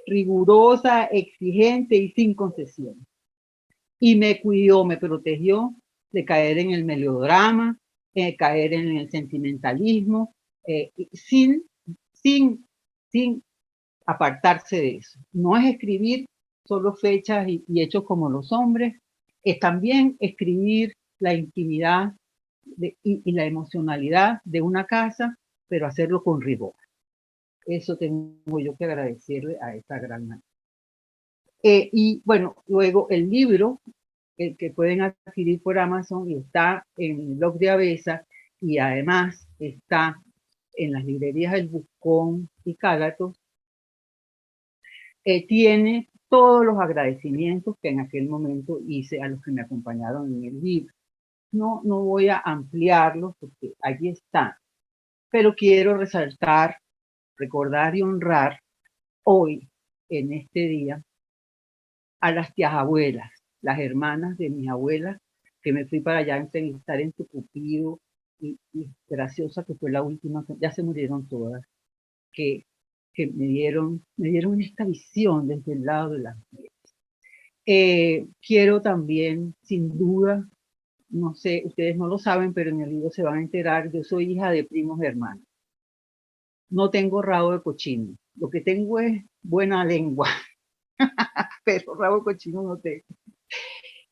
rigurosa, exigente y sin concesiones. Y me cuidó, me protegió de caer en el melodrama, caer en el sentimentalismo, sin apartarse de eso. No es escribir solo fechas y hechos como los hombres, es también escribir la intimidad y la emocionalidad de una casa, pero hacerlo con rigor. Eso tengo yo que agradecerle a esta gran maestra. Y bueno, luego el libro, el que pueden adquirir por Amazon y está en el blog de Avesa y además está en las librerías El Buscón y Cágatos, tiene todos los agradecimientos que en aquel momento hice a los que me acompañaron en el libro. No voy a ampliarlos porque allí están, pero quiero resaltar, recordar y honrar hoy, en este día, a las tías abuelas, las hermanas de mis abuelas, que me fui para allá a entrevistar en Tucupido, y graciosa que fue la última, ya se murieron todas, que que me dieron esta visión desde el lado de las mujeres. Quiero también, sin duda, no sé, ustedes no lo saben, pero en el libro se van a enterar, yo soy hija de primos hermanos. No tengo rabo de cochino, lo que tengo es buena lengua, pero rabo de cochino no tengo.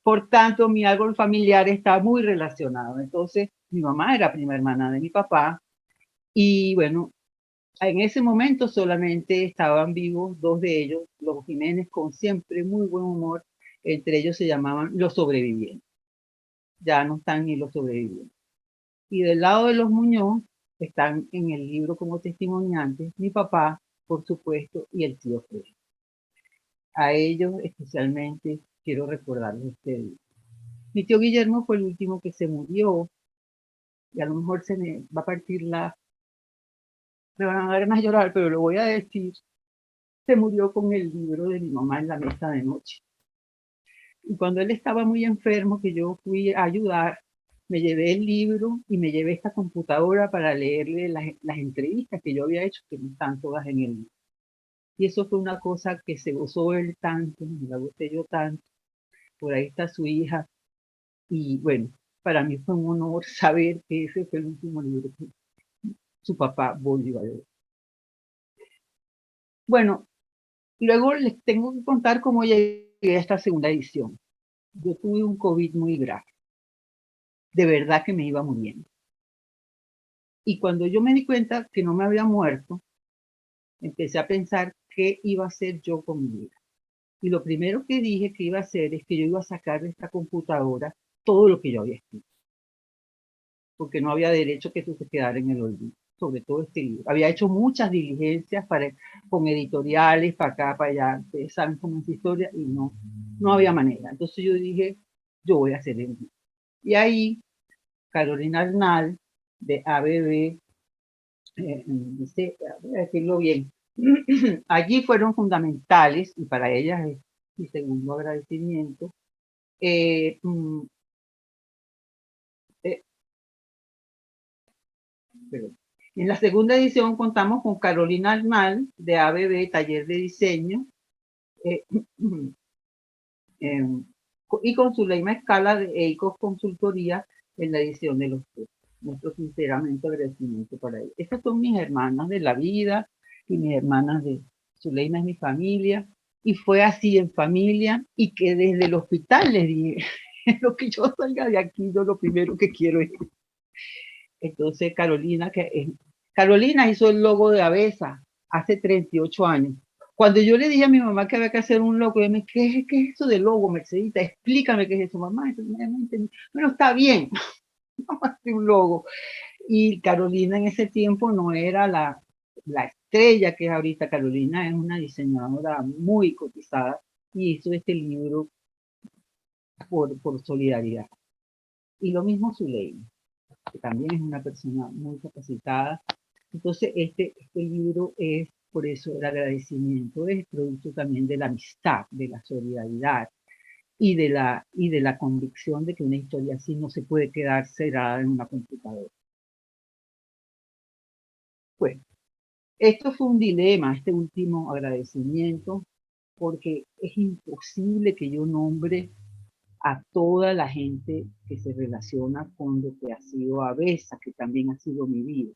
Por tanto, mi árbol familiar está muy relacionado. Entonces, mi mamá era prima hermana de mi papá, y bueno, en ese momento solamente estaban vivos dos de ellos, los Jiménez, con siempre muy buen humor. Entre ellos se llamaban los sobrevivientes. Ya no están ni los sobrevivientes. Y del lado de los Muñoz están en el libro como testimoniantes mi papá, por supuesto, y el tío Fred. A ellos especialmente quiero recordarles este día. Mi tío Guillermo fue el último que se murió, y a lo mejor se me va a partir me van a dar ganas de llorar, pero lo voy a decir. Se murió con el libro de mi mamá en la mesa de noche. Y cuando él estaba muy enfermo, que yo fui a ayudar, me llevé el libro y me llevé esta computadora para leerle las entrevistas que yo había hecho, que no están todas en el libro. Y eso fue una cosa que se gozó él tanto, me la gocé yo tanto. Por ahí está su hija. Y bueno, para mí fue un honor saber que ese fue el último libro que su papá volvió a leer. Bueno, luego les tengo que contar cómo llegué a esta segunda edición. Yo tuve un COVID muy grave. De verdad que me iba muriendo. Y cuando yo me di cuenta que no me había muerto, empecé a pensar qué iba a hacer yo con mi vida. Y lo primero que dije que iba a hacer es que yo iba a sacar de esta computadora todo lo que yo había escrito. Porque no había derecho que eso se quedara en el olvido, sobre todo este libro. Había hecho muchas diligencias con editoriales, para acá, para allá. Ustedes saben cómo es la historia y no había manera. Entonces yo dije, yo voy a hacer el libro. Y ahí, Carolina Arnal, de ABB, voy a decirlo bien, allí fueron fundamentales, y para ellas es mi segundo agradecimiento. En la segunda edición contamos con Carolina Arnal, de ABB, Taller de Diseño, y con Zuleima Escala, de EICOS Consultoría, en la edición de los textos. Nuestro sinceramente agradecimiento para ellos. Estas son mis hermanas de la vida, y mis hermanas de Zuleima es mi familia, y fue así en familia, y que desde el hospital les dije, lo que yo salga de aquí, yo lo primero que quiero es. Entonces Carolina hizo el logo de Avesa hace 38 años. Cuando yo le dije a mi mamá que había que hacer un logo, me ¿qué es eso de logo, Mercedita? Explícame qué es eso, mamá. Bueno, está bien, vamos a hacer un logo. Y Carolina en ese tiempo no era la estrella que es ahorita. Carolina es una diseñadora muy cotizada y hizo este libro por solidaridad. Y lo mismo Zuleima, que también es una persona muy capacitada. Entonces, este libro es, por eso, el agradecimiento, es producto también de la amistad, de la solidaridad y de la convicción de que una historia así no se puede quedar cerrada en una computadora. Bueno, esto fue un dilema, este último agradecimiento, porque es imposible que yo nombre a toda la gente que se relaciona con lo que ha sido Avesa, que también ha sido mi vida.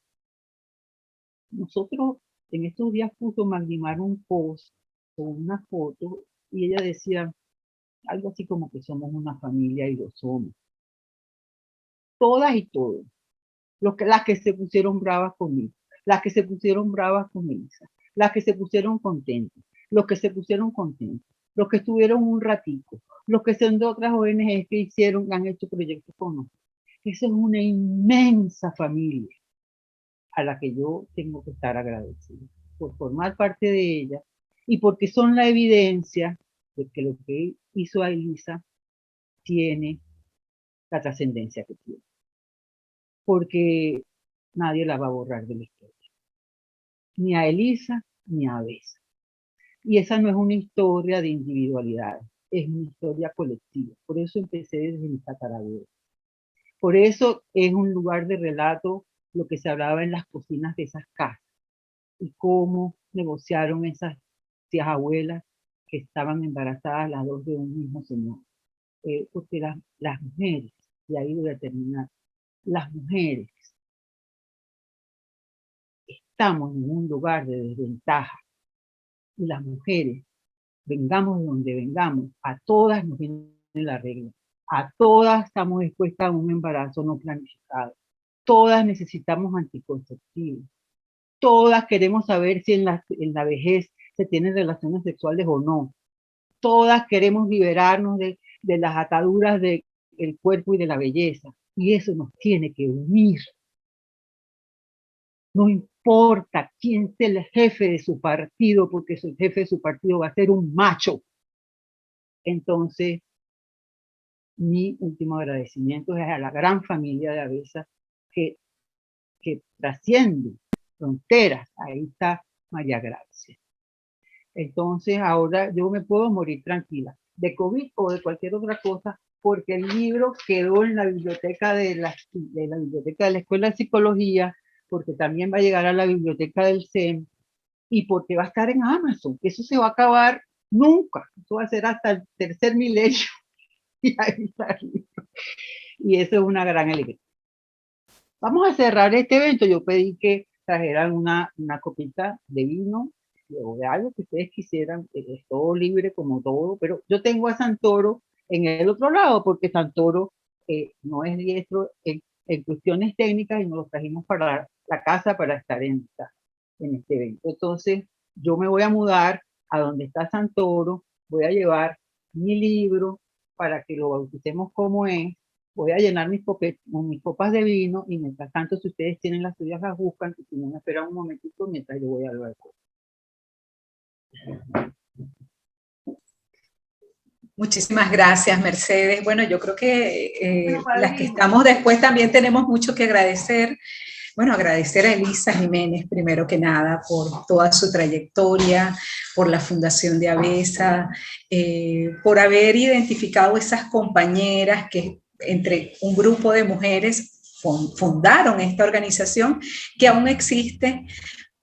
Nosotros en estos días puso Magdimar un post con una foto y ella decía algo así como que somos una familia, y lo somos. Todas y todos. Las que se pusieron bravas conmigo, las que se pusieron bravas con Elisa, las que se pusieron contentos, los que se pusieron contentos, los que estuvieron un ratico, los que son de otras ONGs que han hecho proyectos con nosotros. Esa es una inmensa familia a la que yo tengo que estar agradecida por formar parte de ella, y porque son la evidencia de que lo que hizo a Elisa tiene la trascendencia que tiene. Porque nadie la va a borrar de la historia. Ni a Elisa, ni a Avesa. Y esa no es una historia de individualidad, es una historia colectiva. Por eso empecé desde mi tatarabuelo. Por eso es un lugar de relato lo que se hablaba en las cocinas de esas casas. y cómo negociaron esas tías abuelas que estaban embarazadas las dos de un mismo señor. Porque las mujeres, y ahí voy a terminar, las mujeres estamos en un lugar de desventaja, y las mujeres, vengamos de donde vengamos, a todas nos viene la regla, a todas estamos expuestas a un embarazo no planificado, todas necesitamos anticonceptivos, todas queremos saber si en la vejez se tienen relaciones sexuales o no, todas queremos liberarnos de las ataduras del cuerpo y de la belleza, y eso nos tiene que unir. No importa quién sea el jefe de su partido, porque el jefe de su partido va a ser un macho. Entonces, mi último agradecimiento es a la gran familia de Avesa que trasciende fronteras. Ahí está María Gracia. Entonces, ahora yo me puedo morir tranquila de COVID o de cualquier otra cosa, porque el libro quedó en la biblioteca de la biblioteca de la Escuela de Psicología, porque también va a llegar a la biblioteca del CEM, y porque va a estar en Amazon, que eso se va a acabar nunca, eso va a ser hasta el tercer milenio, y ahí está el libro. Y eso es una gran alegría. Vamos a cerrar este evento. Yo pedí que trajeran una copita de vino o de algo que ustedes quisieran, es todo libre como todo, pero yo tengo a Santoro en el otro lado, porque Santoro no es diestro en cuestiones técnicas, y nos lo trajimos para la casa para estar en este evento. Entonces, yo me voy a mudar a donde está Santoro, voy a llevar mi libro para que lo bauticemos como es, voy a llenar mis copas de vino, y mientras tanto, si ustedes tienen las suyas, las buscan, y si no, me esperan un momentito mientras yo voy al balcón. Muchísimas gracias, Mercedes. Bueno, yo creo que las que estamos después también tenemos mucho que agradecer. Bueno, agradecer a Elisa Jiménez, primero que nada, por toda su trayectoria, por la Fundación de Avesa, por haber identificado esas compañeras que entre un grupo de mujeres fundaron esta organización que aún existe.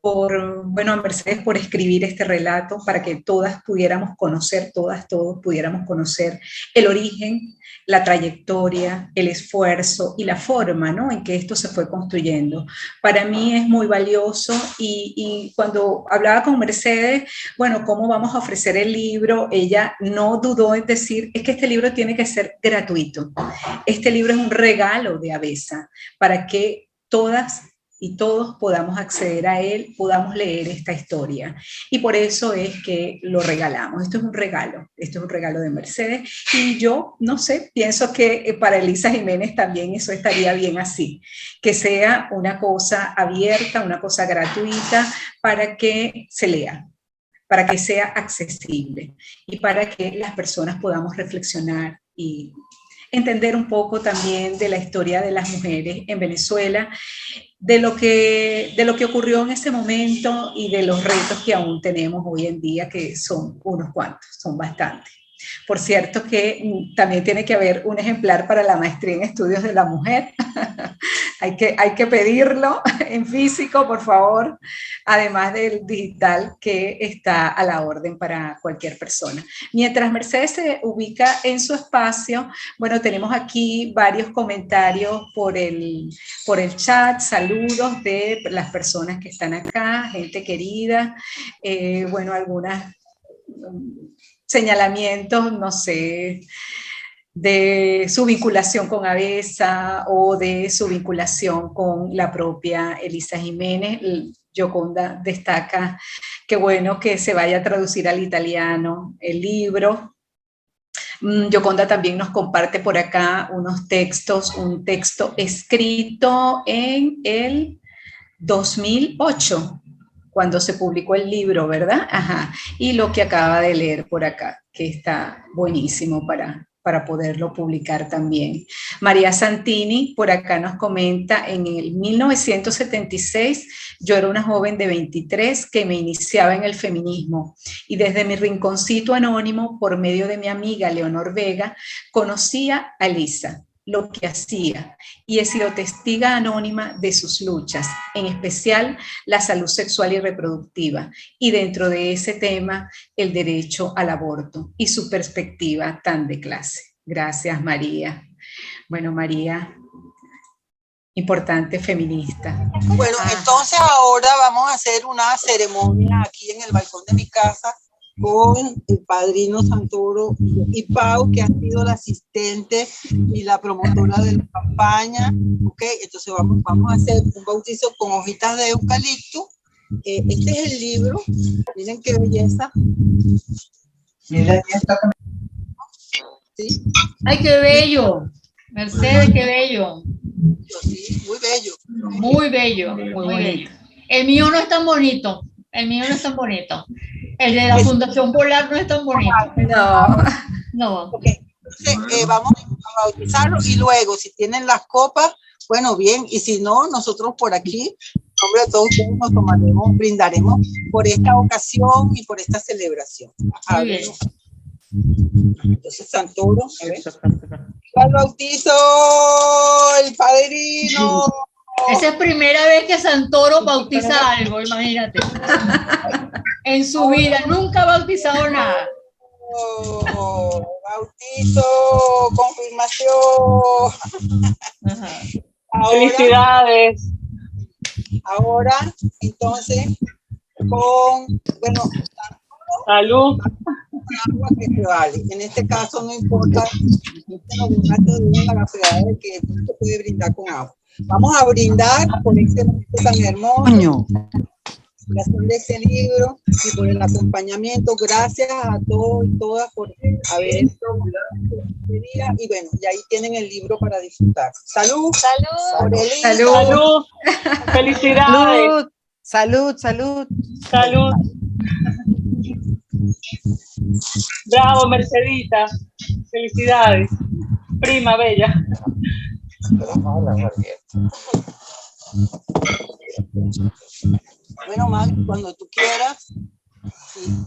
Bueno, a Mercedes por escribir este relato para que todas pudiéramos conocer, todos pudiéramos conocer el origen, la trayectoria, el esfuerzo y la forma, ¿no?, en que esto se fue construyendo. Para mí es muy valioso, y cuando hablaba con Mercedes, bueno, ¿cómo vamos a ofrecer el libro? Ella no dudó en decir, es que este libro tiene que ser gratuito. Este libro es un regalo de Avesa para que todas y todos podamos acceder a él, podamos leer esta historia. Y por eso es que lo regalamos. Esto es un regalo de Mercedes. Y yo, no sé, pienso que para Elisa Jiménez también eso estaría bien así, que sea una cosa abierta, una cosa gratuita, para que se lea, para que sea accesible y para que las personas podamos reflexionar y entender un poco también de la historia de las mujeres en Venezuela, de lo que ocurrió en ese momento y de los retos que aún tenemos hoy en día, que son unos cuantos, son bastantes. Por cierto que también tiene que haber un ejemplar para la maestría en estudios de la mujer. hay que pedirlo en físico, por favor, además del digital que está a la orden para cualquier persona. Mientras Mercedes se ubica en su espacio, bueno, tenemos aquí varios comentarios por el chat, saludos de las personas que están acá, gente querida, bueno, algunas señalamientos, no sé, de su vinculación con Avesa o de su vinculación con la propia Elisa Jiménez. Yoconda destaca que bueno que se vaya a traducir al italiano el libro. Yoconda también nos comparte por acá unos textos, un texto escrito en el 2008, cuando se publicó el libro, ¿verdad? Ajá. Y lo que acaba de leer por acá, que está buenísimo para poderlo publicar también. María Santini por acá nos comenta, en el 1976 yo era una joven de 23 que me iniciaba en el feminismo, y desde mi rinconcito anónimo, por medio de mi amiga Leonor Vega, conocía a Elisa. lo que hacía y he sido testiga anónima de sus luchas, en especial la salud sexual y reproductiva, y dentro de ese tema el derecho al aborto y su perspectiva tan de clase. Gracias, María. Bueno, María, importante feminista. Bueno, entonces ahora vamos a hacer una ceremonia aquí en el balcón de mi casa con el padrino Santoro y Pau, que ha sido la asistente y la promotora de la campaña. Okay, entonces vamos a hacer un bautizo con hojitas de eucalipto. Este es el libro. Miren qué belleza. Miren esta. ¿Sí? ¡Ay, qué bello! Mercedes, qué bello. Sí, muy bello. Muy bello, muy bello. El mío no es tan bonito. El mío no es tan bonito. El de la Fundación Polar no es tan bonito. No. Okay. Entonces, vamos a bautizarlo y luego, si tienen las copas, bueno, bien, y si no, nosotros por aquí, en nombre de todos ustedes, nos tomaremos, brindaremos por esta ocasión y por esta celebración. Muy bien. Entonces, Santoro, a ver. ¡Al bautizo! ¡El padrino! Esa es primera vez que Santoro bautiza algo, imagínate. En su vida nunca ha bautizado nada. Bautizo, confirmación. Ajá. Ahora, felicidades. Ahora, entonces, con, bueno, Salud. agua que se vale. En este caso no importa la gaseosa de que no se puede brindar con agua. Vamos a brindar por este momento tan hermoso, de este libro y por el acompañamiento. Gracias a todos y todas por haber estado. Y bueno, y ahí tienen el libro para disfrutar. ¡Salud! ¡Salud! ¡Salud! ¡Salud! ¡Felicidades! ¡Salud! ¡Salud! ¡Salud! ¡Bravo, Mercedita! ¡Felicidades! Prima bella. Bueno, Magdi, cuando tú quieras.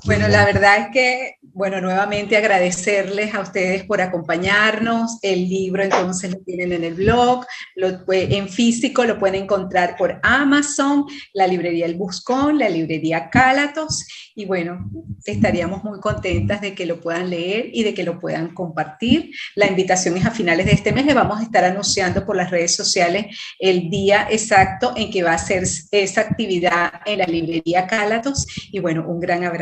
Bueno, la verdad es que, bueno, nuevamente agradecerles a ustedes por acompañarnos. El libro entonces lo tienen en el blog, en físico lo pueden encontrar por Amazon, la librería El Buscón, la librería Cálatos, y bueno, estaríamos muy contentas de que lo puedan leer y de que lo puedan compartir. La invitación es a finales de este mes, le vamos a estar anunciando por las redes sociales el día exacto en que va a ser esa actividad en la librería Cálatos, y bueno, un gran abrazo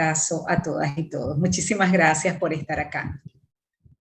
a todas y todos. Muchísimas gracias por estar acá.